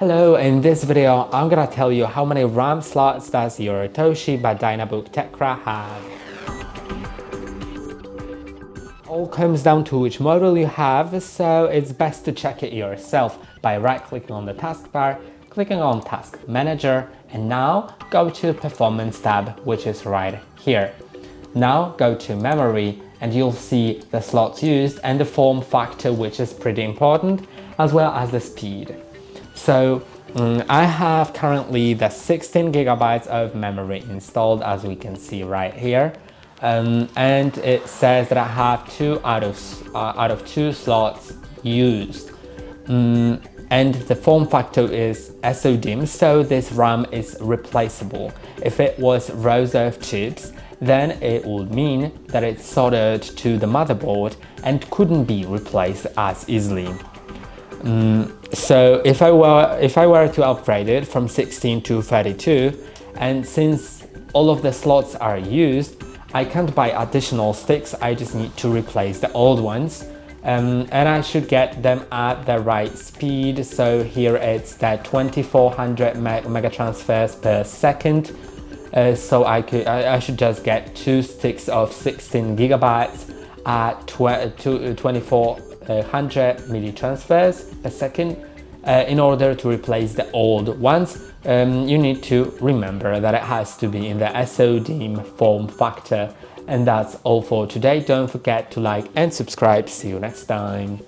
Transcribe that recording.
Hello, in this video, I'm gonna tell you how many RAM slots does your TOSHIBA Dynabook Tecra have. All comes down to which model you have, so it's best to check it yourself by right-clicking on the taskbar, clicking on Task Manager, and now go to Performance tab, which is right here. Now go to Memory and you'll see the slots used and the form factor, which is pretty important, as well as the speed. So I have currently the 16 gigabytes of memory installed, as we can see right here, and it says that I have 2 out of 2 slots used, and the form factor is SODIMM, so this RAM is replaceable. If it was rows of chips, then it would mean that it's soldered to the motherboard and couldn't be replaced as easily. So if I were to upgrade it from 16 to 32, and since all of the slots are used, I can't buy additional sticks, I just need to replace the old ones, and I should get them at the right speed. So here it's the 2400 mega transfers per second. So I should just get 2 sticks of 16 gigabytes at 2400 milli transfers per second in order to replace the old ones. You need to remember that it has to be in the SODIMM form factor. And that's all for today. Don't forget to like and subscribe. See you next time.